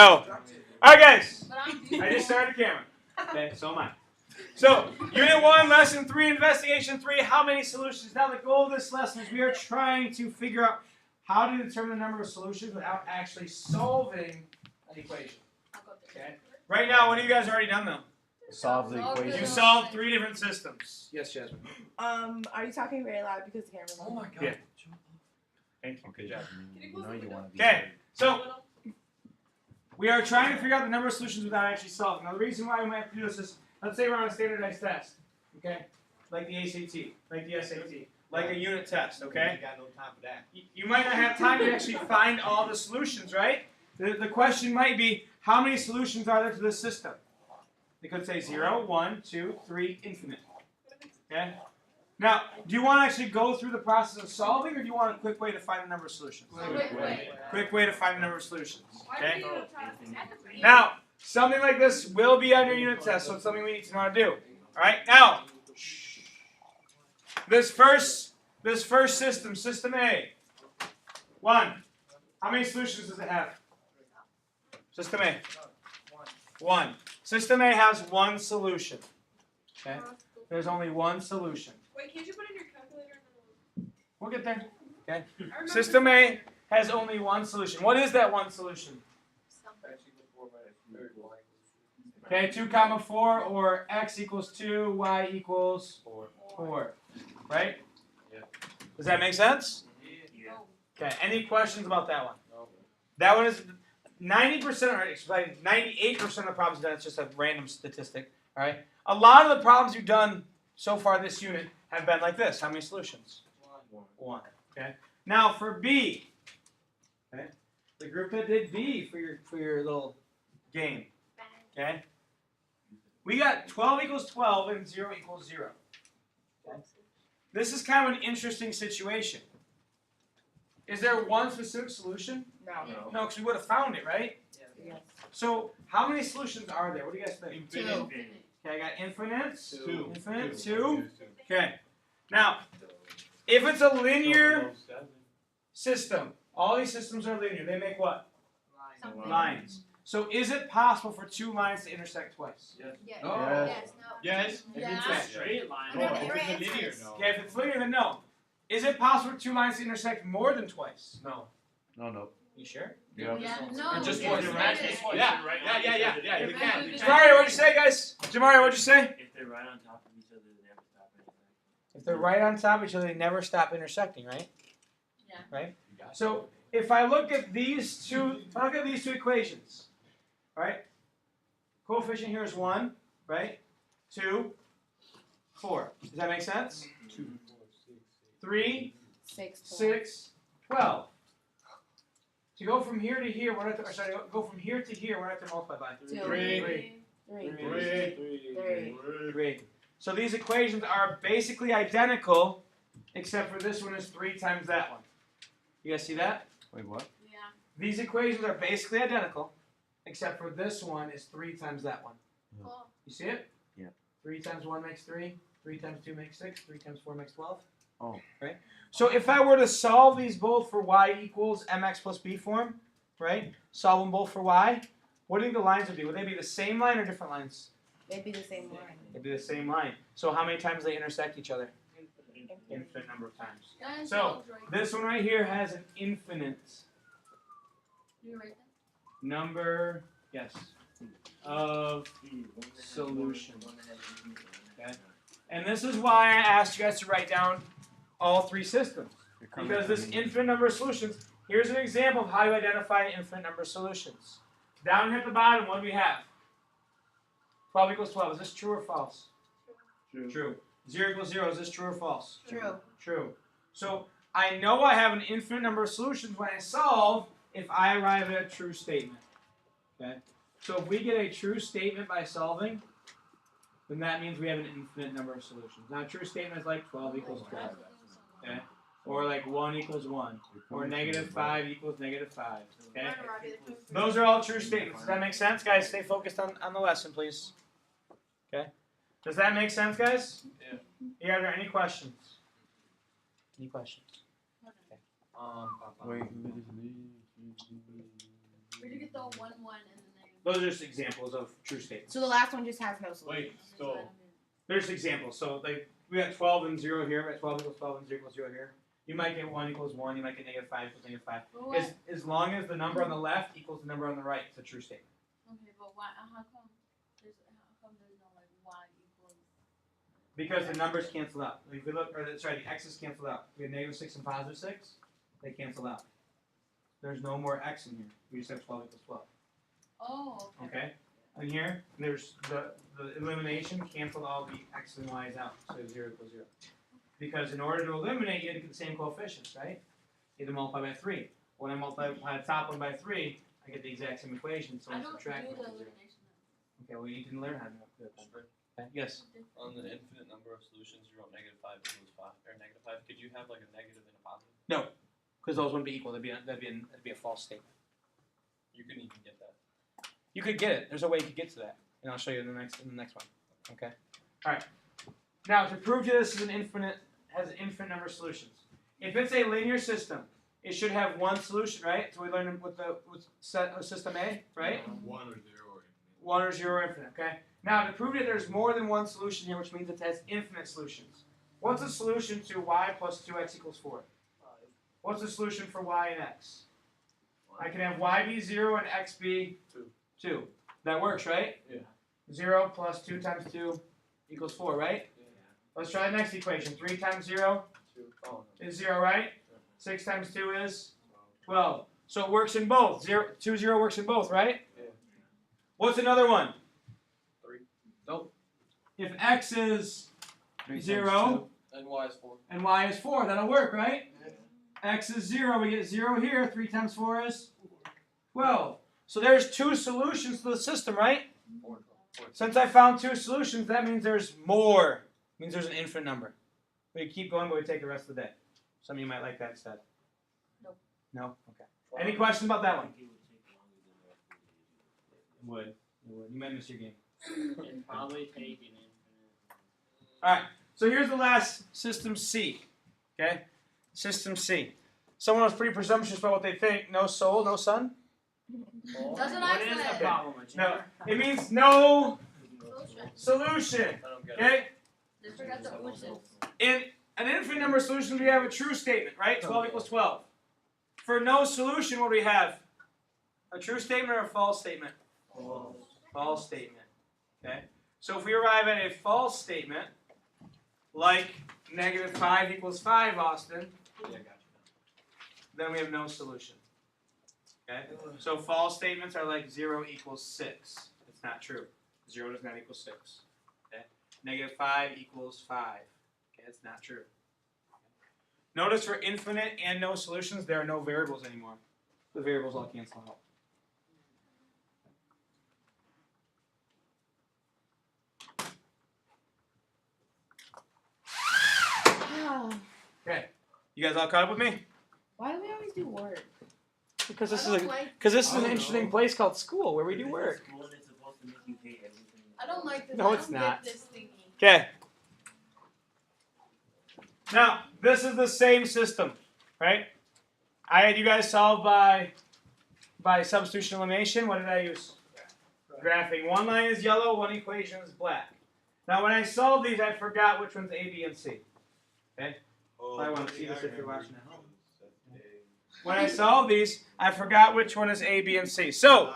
Oh. All right, guys. I just started the camera. Okay, so am I. So, Unit 1, Lesson 3, Investigation 3, how many solutions? Now, the goal of this lesson is we are trying to figure out how to determine the number of solutions without actually solving an equation. Okay? Right now, what have you guys already done, though? Solve the equation. You solved 3 different systems. Yes, Jasmine. Are you talking very loud because the camera's on? Oh my God. Yeah. Thank you. Okay, Good job. you know you want to be. Okay, so we are trying to figure out the number of solutions without actually solving. Now, the reason why we might have to do this is, let's say we're on a standardized test, okay? Like the ACT, like the SAT, like a unit test, okay? You got no time for that. You might not have time to actually find all the solutions, right? The question might be, how many solutions are there to this system? They could say 0, 1, 2, 3, infinite. Okay? Now, do you want to actually go through the process of solving, or do you want a quick way to find the number of solutions? Quick way to find the number of solutions. Okay? Now, something like this will be on your unit test, so it's something we need to know how to do. Alright? Now, this first system, System A. 1. How many solutions does it have? System A. 1. System A has 1 solution. Okay? There's only 1 solution. Wait, can't you put in your calculator? We'll get there. Okay. System A has only 1 solution. What is that 1 solution? Okay, 2 comma 4, or x equals 2, y equals 4. Right? Yeah. Does that make sense? Yeah. Okay. Any questions about that one? No. That one is 90%, or 98% of the problems done. It's just a random statistic. All right. A lot of the problems you've done so far this unit have been like this. How many solutions? 1. Okay. Now for B. Okay. The group that did B for your little game. Okay. We got 12 equals 12 and 0 equals 0. Okay. This is kind of an interesting situation. Is there one specific solution? No. No, because we would have found it, right? Yes. So how many solutions are there? What do you guys think? 2. Okay, I got infinite. 2. Infinite. 2. Okay. Now, if it's a linear system, all these systems are linear. They make what? Lines. So is it possible for 2 lines to intersect twice? Yes. No. Yes. No. Yes. If it's it's a straight line. No, If your it's a answer linear, is- no. Okay, if it's linear, then no. Is it possible for 2 lines to intersect more than twice? No. No. You sure? Yeah. No. Just yes, one. it Right? is. Just one. Yeah. Yeah. You can. You can. Jamaria, what'd you say, guys? Jamaria, what'd you say? If they're right on top of each other, they never stop anything. If they're right on top of each other, they never stop intersecting, right? Yeah. Right? So if I look at these two, equations, right? Coefficient here is 1, right? 2, 4. Does that make sense? 2, 3, 6. 6, 12. To go from here to here, go from here to here, we're going to have to multiply by 2. 3. 3. 3. So these equations are basically identical, except for this one is 3 times that one. You guys see that? Wait, what? Yeah. These equations are basically identical, except for this one is 3 times that one. Cool. You see it? Yeah. 3 times 1 makes 3. 3 times 2 makes 6. 3 times 4 makes 12. Oh. Right? So if I were to solve these both for y equals mx plus b form, right? Solve them both for y, what do you think the lines would be? Would they be the same line or different lines? They'd be the same line. They'd be the same line. So how many times do they intersect each other? Infinite number of times. Guys, So, I'll write- This one right here has an infinite You write that? number, yes, of solutions. Okay? And this is why I asked you guys to write down all 3 systems. Because this infinite number of solutions, here's an example of how you identify an infinite number of solutions. Down here at the bottom, what do we have? 12 equals 12. Is this true or false? True. 0 equals 0. Is this true or false? True. True. So I know I have an infinite number of solutions when I solve if I arrive at a true statement. Okay? So if we get a true statement by solving, then that means we have an infinite number of solutions. Now a true statement is like 12 equals 12. Okay? Or like 1 equals 1. Or negative 5 equals negative 5. Okay? Those are all true statements. Does that make sense? Guys, stay focused on the lesson, please. Okay? Does that make sense, guys? Yeah. Are there any questions? Any questions? Wait. Where'd you get the 1, 1, and the negative? Those are just examples of true statements. So the last one just has no solution. Wait, so There's examples. So like we got 12 and 0 here. We got 12 equals 12 and 0 equals 0 here. You might get 1 equals 1. You might get negative 5 equals negative 5. But what? As long as the number on the left equals the number on the right, it's a true statement. Okay, but why? How come? There's no like y equals? Because the numbers cancel out. If we look, or sorry, the x's cancel out. We have negative 6 and positive 6. They cancel out. There's no more x in here. We just have 12 equals 12. Oh. Okay? And here, there's the elimination canceled all the x and y's out. So 0 equals 0. Because in order to eliminate, you had to get the same coefficients, right? You had to multiply by 3. When I multiply the top one by 3, I get the exact same equation. So I I don't do subtract the it. elimination. Okay, well, you can learn how to do it then. Okay, yes? On the infinite number of solutions, you wrote negative 5 equals 5 or negative 5. Could you have like a negative and a positive? Because those wouldn't be equal. That'd be a false statement. You couldn't even get that. You could get it. There's a way you could get to that, and I'll show you in the next one. Okay. All right. Now to prove to this is has an infinite number of solutions. If it's a linear system, it should have one solution, right? So we learned with system A, right? 1 or 0 or 1 or 0 or infinite. Okay. Now to prove that there's more than one solution here, which means it has infinite solutions. What's the solution to y plus 2x equals 4? What's the solution for y and x? I can have y be 0 and x be 2. That works, right? Yeah. 0 plus 2 times 2 equals 4, right? Yeah. Let's try the next equation. 3 times 0 is 0, right? 6 times 2 is 12. So it works in both. 2, 0 works in both, right? Yeah. What's another one? 3. Nope. If x is 3 times 0 And y is 4. and y is 4, that'll work, right? X is 0, we get 0 here. 3 times 4 is 12. So there's 2 solutions to the system, right? 4. Since I found 2 solutions, that means there's more. It means there's an infinite number. We keep going, but we take the rest of the day. Some of you might like that instead. Nope. No? Okay. Any questions about that one? I think it would take longer than that. It would. You might miss your game. It'd probably take an infinite. All right. So here's the last system C. Okay? System C. Someone was pretty presumptuous about what they think. No soul, no sun. That's what What I is the said. problem? No. It means no Solution. solution. I don't get it. Okay? They forgot the which is. In an infinite number of solutions, we have a true statement, right? 12 equals 12. For no solution, what do we have? A true statement or a false statement? False statement. Okay? So if we arrive at a false statement, like negative 5 equals 5, Austin, Yeah, I got you. then we have no solution. Okay? So false statements are like 0 equals 6. It's not true. 0 does not equal 6. Okay? Negative 5 equals 5. Okay, it's not true. Notice for infinite and no solutions, there are no variables anymore. The variables all cancel out. Okay. You guys all caught up with me? Why do we always do work? Because I this don't is like. an interesting place called school where we do work. School is supposed to make you hate everything. I don't like this. No, I it's don't not. Get this thingy. Okay. Now, this is the same system, right? I had you guys solve by substitution elimination. What did I use? Graphing. One line is yellow, one equation is black. Now, when I solved these, I forgot which one's A, B, and C. Okay? I want to see this if you're watching at home. When I solved these, I forgot which one is A, B, and C. So,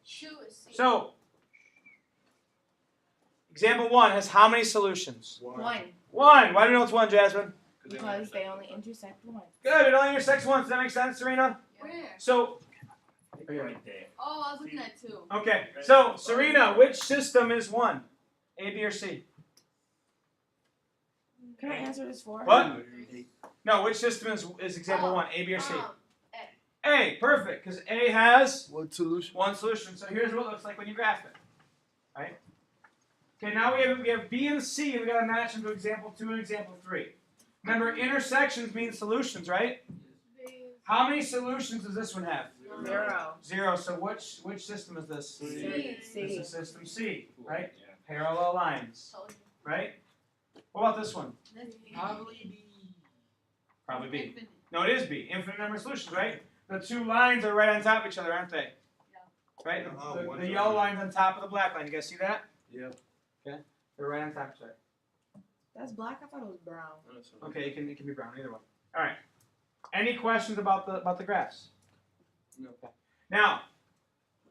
Two is C. example 1 has how many solutions? 1. 1. Why do you know it's 1, Jasmine? Because they only intersect once. Good. It only intersects once. Does that make sense, Serena? Where? So, Right there. Oh, I was looking at 2. okay. So, Serena, which system is 1? A, B, or C? Can I answer this for her? What? No, which system is example 1? A, B, or C? A. Perfect. Because A has What solution? one solution. So here's what it looks like when you graph it. Right? Okay, now we have B and C, and we got to match them to example 2 and example 3. Remember, intersections mean solutions, right? How many solutions does this one have? 0. 0. So which system is this? C. This C. is system C, right? Yeah. Parallel lines, Told you. right? What about this one? That's B. Probably B. Probably B. Infinite. No, it is B. Infinite number of solutions, right? The 2 lines are right on top of each other, aren't they? right? Oh, The, one the side. yellow line's on top of the black line. You guys see that? Yeah. They're right on top. Sorry. That's black. I thought it was brown. Okay, it can be brown. Either one. All right. Any questions about the graphs? No. Okay. Now,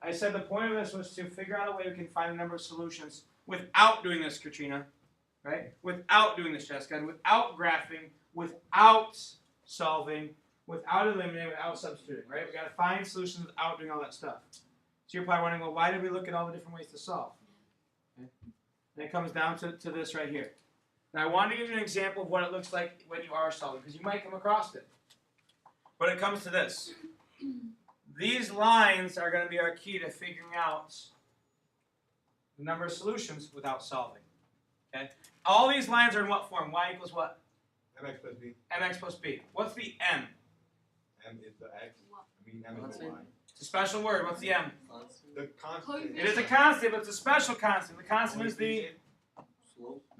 I said the point of this was to figure out a way we can find a number of solutions without doing this, Katrina, right? Without doing this, Jessica, and without graphing, without solving, without eliminating, without substituting, right? We got to find solutions without doing all that stuff. So you're probably wondering, well, why did we look at all the different ways to solve? Okay. And it comes down to this right here. Now, I want to give you an example of what it looks like when you are solving, because you might come across it. But it comes to this. These lines are going to be our key to figuring out the number of solutions without solving. Okay? All these lines are in what form? Y equals what? MX plus B. Mx plus b. What's the m? M is the X. I mean, M is the Y. It's a special word. What's the m? The constant. It is a constant, but it's a special constant. The constant is the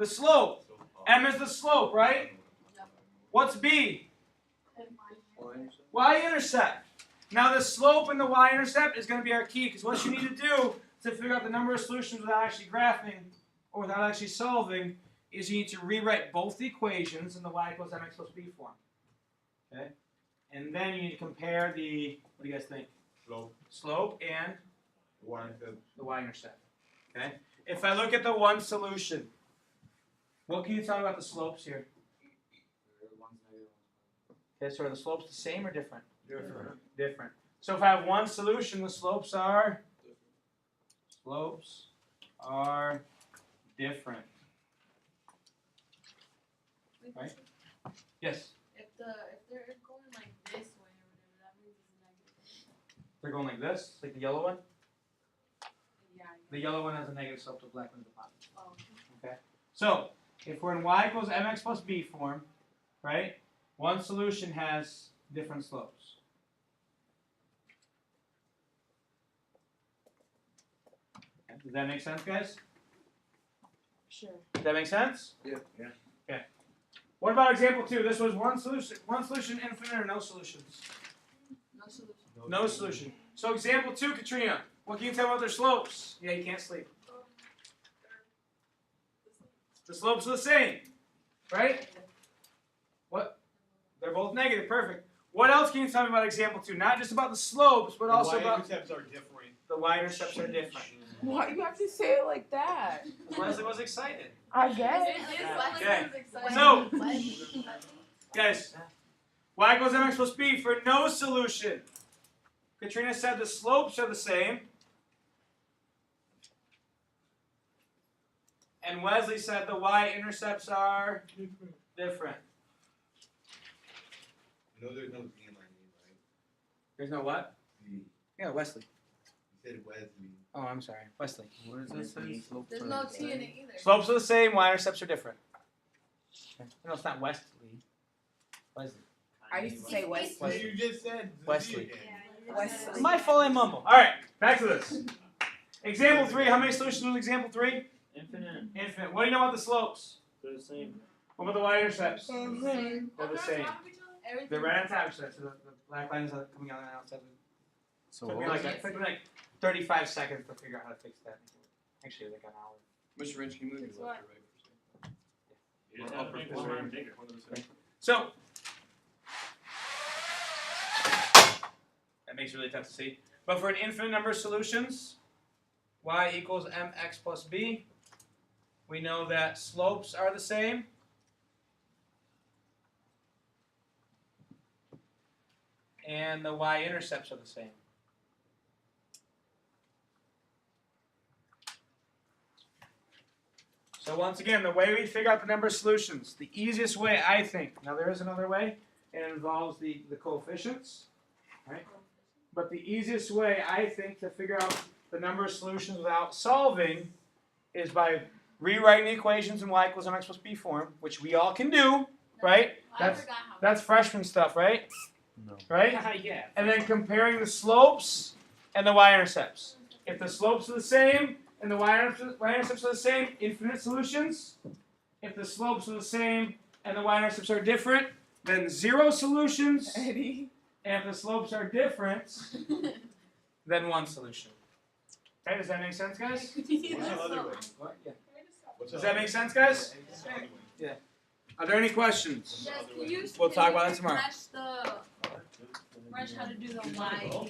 slope. So, M is the slope, right? What's b? Y-intercept. Now the slope and the y-intercept is going to be our key, because what you need to do to figure out the number of solutions without actually graphing or without actually solving is you need to rewrite both the equations in the y equals mx plus b form. Okay? And then you need to compare the, what do you guys think? Slope and the y-intercept. Okay? If I look at the one solution, what can you tell me about the slopes here? Okay, so are the slopes the same or different? Different. So if I have one solution, the slopes are different. Right? Yes. If they're going like this way or whatever, that means it's negative. They're going like this, like the yellow one. Yeah. The yellow one has a negative slope, the black one's a positive. Oh. Okay. So if we're in y equals mx plus b form, right? One solution has different slopes. Does that make sense, guys? Sure. Does that make sense? Yeah. Okay. What about example 2? This was one solution, infinite or no solutions? No solution. No solution. So example 2, Katrina, what can you tell about their slopes? Yeah, you can't sleep. The slopes are the same, right? What? They're both negative, perfect. What else can you tell me about example 2? Not just about the slopes, but also about Y-intercepts are different. the y-intercepts are different. Why you have to say it like that? Leslie was excited. I guess. Okay. So, guys, y equals mx plus b for no solution. Katrina said the slopes are the same. And Wesley said the y-intercepts are different. No, there's no Z in my name, right? There's no what? Z. Yeah, Wesley. You said Wesley. Oh, I'm sorry. Wesley. What does that say? Slopes There's are no the T in same? it either. Slopes are the same, y-intercepts are different. No, it's not Wesley. Wesley. I used to say West. Wesley. You just said Z Wesley. again. Wesley. My fault, I mumble. Alright, back to this. Example 3, how many solutions was example 3? Infinite. Infinite. What do you know about the slopes? They're the same. What about the y-intercepts? They're They're the same. Everything. They're right on top of each other, so the black line is coming out on the outside. So Took what me was like, took me like 35 seconds to figure out how to fix that. Actually, like an hour. Mr. Rich, can you move Fix your what? left or right for a second? You just Or have up to or make forward. one line bigger. One of the two. So, that makes it really tough to see. But for an infinite number of solutions, y equals mx plus b, we know that slopes are the same. And the y-intercepts are the same. So once again, the way we figure out the number of solutions, the easiest way, I think, now there is another way, and it involves the coefficients, right? But the easiest way, I think, to figure out the number of solutions without solving is by rewriting the equations in y equals mx plus b form, which we all can do, right? I That's- forgot how. That's freshman stuff, right? No. Right? Yeah. And then comparing the slopes and the y-intercepts. If the slopes are the same and the y-intercepts are the same, infinite solutions. If the slopes are the same and the y-intercepts are different, then 0 solutions. Eddie. And if the slopes are different, then 1 solution. Okay, does that make sense, guys? What's the other way? What's Does the that other make sense, guys? Are there any questions? Yes, can you We'll talk about it can you tomorrow. Fresh how to do the Y